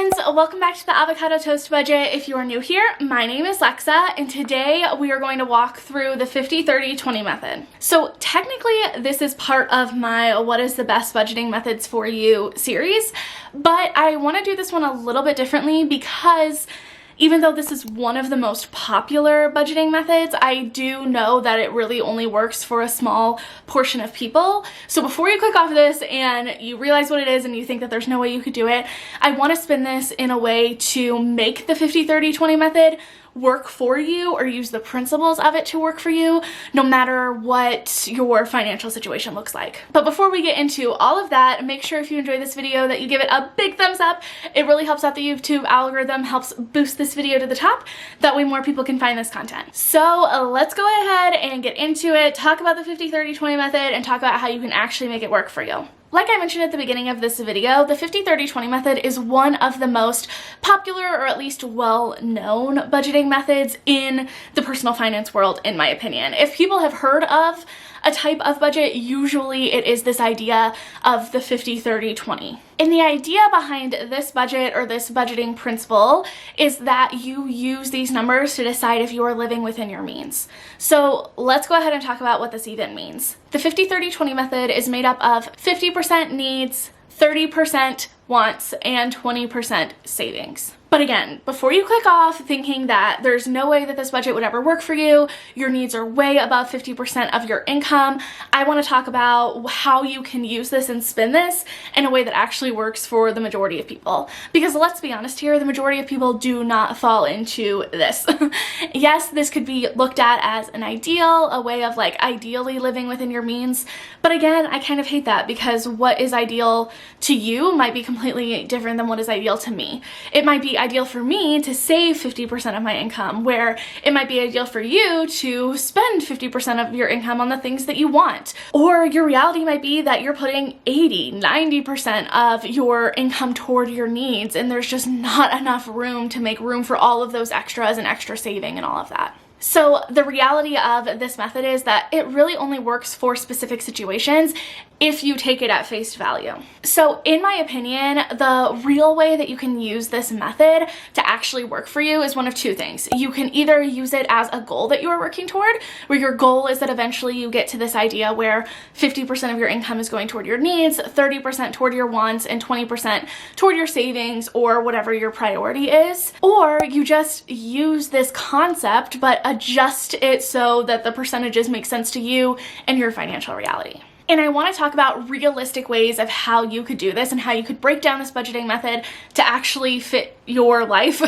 friends, welcome back to the Avocado Toast Budget. If you are new here, my name is Lexa, and today we are going to walk through the 50-30-20 method. So technically this is part of my What is the Best Budgeting Methods for You series, but I want to do this one a little bit differently because even though this is one of the most popular budgeting methods, I do know that it really only works for a small portion of people. So before you click off this and you realize what it is and you think that there's no way you could do it, I want to spin this in a way to make the 50-30-20 method work for you, or use the principles of it to work for you, no matter what your financial situation looks like. But before we get into all of that, make sure if you enjoyed this video that you give it a big thumbs up. It really helps out the YouTube algorithm, helps boost this video to the top. That way more people can find this content. So let's go ahead and get into it, talk about the 50-30-20 method, and talk about how you can actually make it work for you. Like I mentioned at the beginning of this video, the 50-30-20 method is one of the most popular, or at least well-known, budgeting methods in the personal finance world, in my opinion. If people have heard of a type of budget, usually it is this idea of the 50-30-20. And the idea behind this budget, or this budgeting principle, is that you use these numbers to decide if you are living within your means. So let's go ahead and talk about what this even means. The 50-30-20 method is made up of 50% needs, 30% wants, and 20% savings. But again, before you click off thinking that there's no way that this budget would ever work for you, your needs are way above 50% of your income, I want to talk about how you can use this and spin this in a way that actually works for the majority of people. Because let's be honest here, the majority of people do not fall into this. Yes, this could be looked at as an ideal, a way of like ideally living within your means. But again, I kind of hate that, because what is ideal to you might be completely different than what is ideal to me. It might be ideal for me to save 50% of my income, where it might be ideal for you to spend 50% of your income on the things that you want. Or your reality might be that you're putting 80-90% of your income toward your needs, and there's just not enough room to make room for all of those extras and extra saving and all of that. So the reality of this method is that it really only works for specific situations if you take it at face value. So in my opinion, the real way that you can use this method to actually work for you is one of two things. You can either use it as a goal that you are working toward, where your goal is that eventually you get to this idea where 50% of your income is going toward your needs, 30% toward your wants, and 20% toward your savings, or whatever your priority is. Or you just use this concept but adjust it so that the percentages make sense to you and your financial reality. And I want to talk about realistic ways of how you could do this and how you could break down this budgeting method to actually fit your life,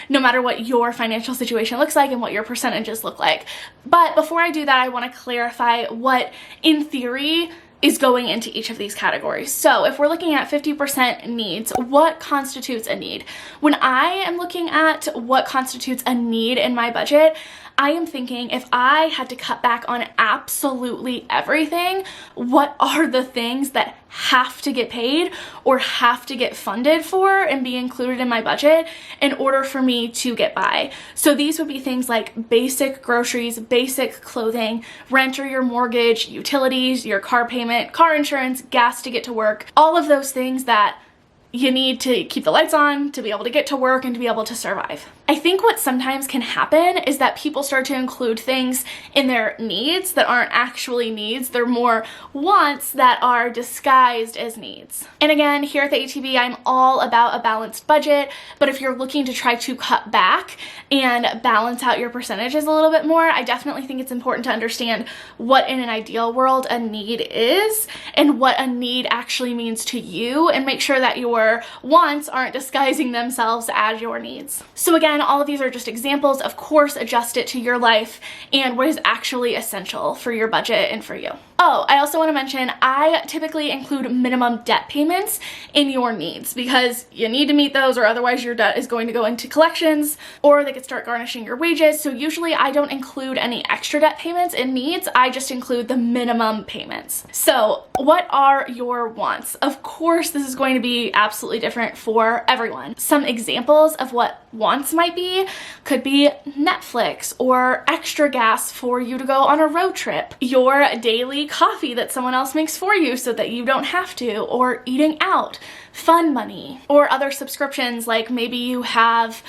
no matter what your financial situation looks like and what your percentages look like. But before I do that, I want to clarify what, in theory, is going into each of these categories. So if we're looking at 50% needs, what constitutes a need? When I am looking at what constitutes a need in my budget, I am thinking, if I had to cut back on absolutely everything, what are the things that have to get paid or have to get funded for and be included in my budget in order for me to get by? So these would be things like basic groceries, basic clothing, rent or your mortgage, utilities, your car payment, car insurance, gas to get to work, all of those things that you need to keep the lights on, to be able to get to work, and to be able to survive. I think what sometimes can happen is that people start to include things in their needs that aren't actually needs. They're more wants that are disguised as needs. And again, here at the ATB, I'm all about a balanced budget, but if you're looking to try to cut back and balance out your percentages a little bit more, I definitely think it's important to understand what in an ideal world a need is and what a need actually means to you, and make sure that your wants aren't disguising themselves as your needs. So again, all of these are just examples. Of course, adjust it to your life and what is actually essential for your budget and for you. Oh, I also want to mention, I typically include minimum debt payments in your needs, because you need to meet those, or otherwise your debt is going to go into collections, or they could start garnishing your wages. So usually I don't include any extra debt payments in needs. I just include the minimum payments. So what are your wants? Of course, this is going to be absolutely different for everyone. Some examples of what wants might might be. Could be Netflix or extra gas for you to go on a road trip, your daily coffee that someone else makes for you so that you don't have to, or eating out, fun money, or other subscriptions like maybe you have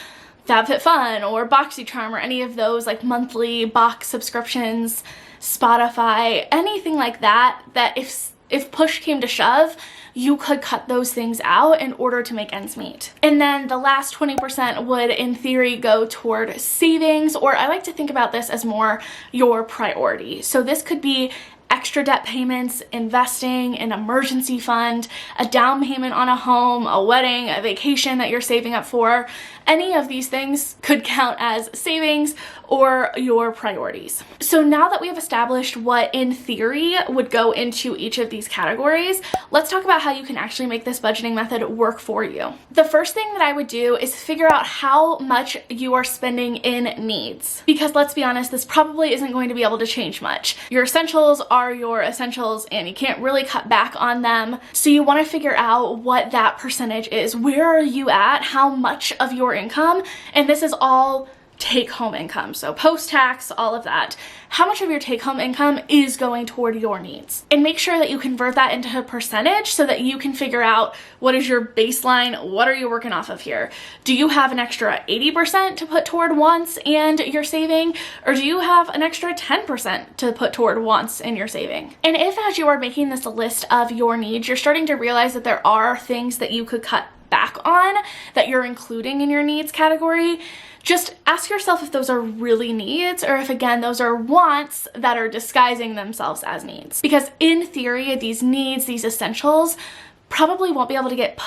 FabFitFun or BoxyCharm or any of those like monthly box subscriptions, Spotify, anything like that, that if push came to shove, you could cut those things out in order to make ends meet. And then the last 20% would in theory go toward savings, or I like to think about this as more your priority. So this could be extra debt payments, investing, an emergency fund, a down payment on a home, a wedding, a vacation that you're saving up for. Any of these things could count as savings or your priorities. So now that we have established what in theory would go into each of these categories, let's talk about how you can actually make this budgeting method work for you. The first thing that I would do is figure out how much you are spending in needs. Because let's be honest, this probably isn't going to be able to change much. Your essentials are your essentials and you can't really cut back on them. So you want to figure out what that percentage is. Where are you at? How much of your income? And this is all take-home income, so post-tax, all of that. How much of your take-home income is going toward your needs? And make sure that you convert that into a percentage so that you can figure out what is your baseline, what are you working off of here? Do you have an extra 80% to put toward wants and your saving, or do you have an extra 10% to put toward wants and your saving? And if as you are making this list of your needs, you're starting to realize that there are things that you could cut back on that you're including in your needs category, just ask yourself if those are really needs or if, again, those are wants that are disguising themselves as needs. Because in theory, these needs, these essentials, probably won't be able to get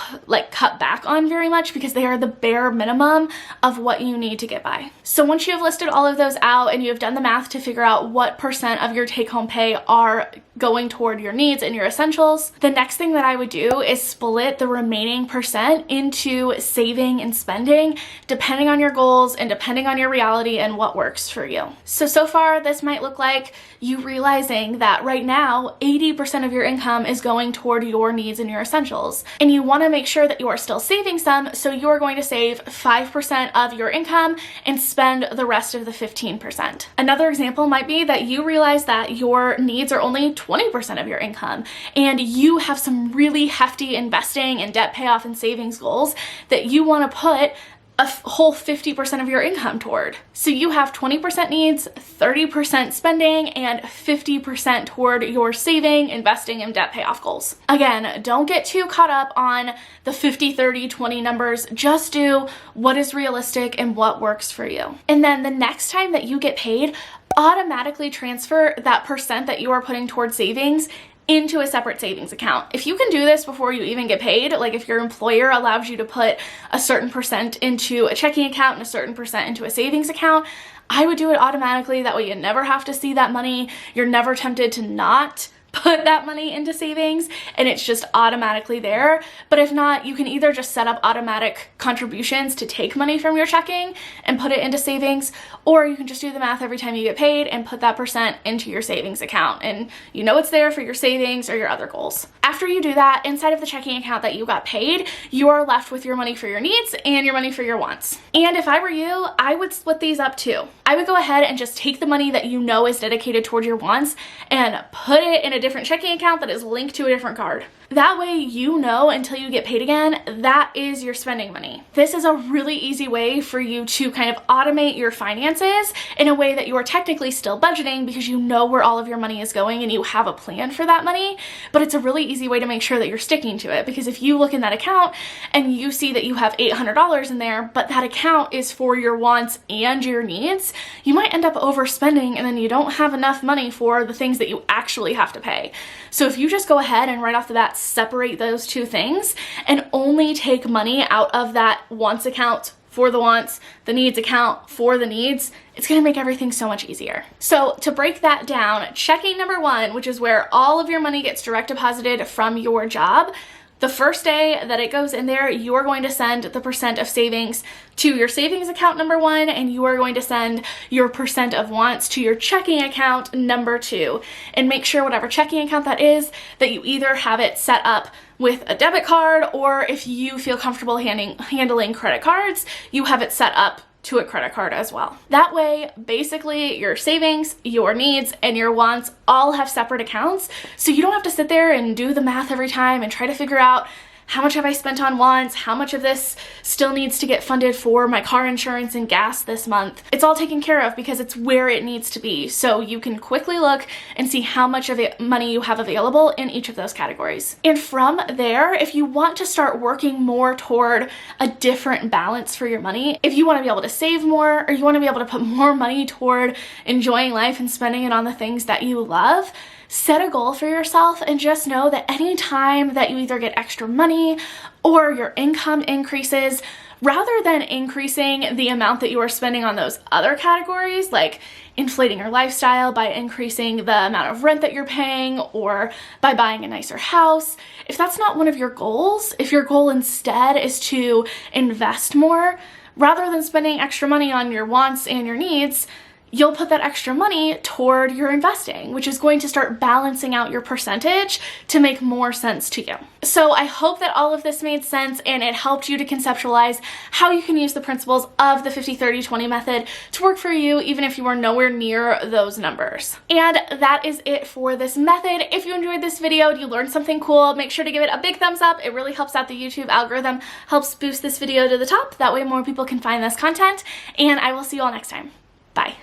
cut back on very much because they are the bare minimum of what you need to get by. So once you have listed all of those out and you have done the math to figure out what percent of your take-home pay are going toward your needs and your essentials, the next thing that I would do is split the remaining percent into saving and spending, depending on your goals and depending on your reality and what works for you. So far, this might look like you realizing that right now, 80% of your income is going toward your needs and your essentials. And you want to make sure that you are still saving some, so you're going to save 5% of your income and spend the rest of the 15%. Another example might be that you realize that your needs are only 20% of your income, and you have some really hefty investing and debt payoff and savings goals that you want to put a whole 50% of your income toward. So you have 20% needs, 30% spending, and 50% toward your saving, investing, and debt payoff goals. Again, don't get too caught up on the 50, 30, 20 numbers. Just do what is realistic and what works for you. And then the next time that you get paid, automatically transfer that percent that you are putting towards savings into a separate savings account. If you can do this before you even get paid, like if your employer allows you to put a certain percent into a checking account and a certain percent into a savings account, I would do it automatically. That way you never have to see that money. You're never tempted to not put that money into savings, and it's just automatically there. But if not, you can either just set up automatic contributions to take money from your checking and put it into savings, or you can just do the math every time you get paid and put that percent into your savings account, and you know it's there for your savings or your other goals. After you do that, inside of the checking account that you got paid, you are left with your money for your needs and your money for your wants. And if I were you, I would split these up too. I would go ahead and just take the money that you know is dedicated toward your wants and put it in a different checking account that is linked to a different card. That way you know until you get paid again, that is your spending money. This is a really easy way for you to kind of automate your finances in a way that you are technically still budgeting because you know where all of your money is going and you have a plan for that money, but it's a really easy way to make sure that you're sticking to it, because if you look in that account and you see that you have $800 in there, but that account is for your wants and your needs, you might end up overspending and then you don't have enough money for the things that you actually have to pay. So if you just go ahead and right off the bat separate those two things and only take money out of that wants account for the wants, the needs account for the needs, it's gonna make everything so much easier. So to break that down, checking number one, which is where all of your money gets direct deposited from your job, the first day that it goes in there, you are going to send the percent of savings to your savings account number one, and you are going to send your percent of wants to your checking account number two. And make sure whatever checking account that is, that you either have it set up with a debit card, or if you feel comfortable handling credit cards, you have it set up to a credit card as well. That way, basically your savings, your needs, and your wants all have separate accounts, so you don't have to sit there and do the math every time and try to figure out how much have I spent on wants, how much of this still needs to get funded for my car insurance and gas this month. It's all taken care of because it's where it needs to be, so you can quickly look and see how much of it money you have available in each of those categories. And from there, if you want to start working more toward a different balance for your money, if you want to be able to save more, or you want to be able to put more money toward enjoying life and spending it on the things that you love, set a goal for yourself and just know that any time that you either get extra money or your income increases, rather than increasing the amount that you are spending on those other categories, like inflating your lifestyle by increasing the amount of rent that you're paying or by buying a nicer house, if that's not one of your goals, if your goal instead is to invest more, rather than spending extra money on your wants and your needs, you'll put that extra money toward your investing, which is going to start balancing out your percentage to make more sense to you. So I hope that all of this made sense and it helped you to conceptualize how you can use the principles of the 50-30-20 method to work for you, even if you are nowhere near those numbers. And that is it for this method. If you enjoyed this video and you learned something cool, make sure to give it a big thumbs up. It really helps out the YouTube algorithm, helps boost this video to the top. That way more people can find this content, and I will see you all next time. Bye.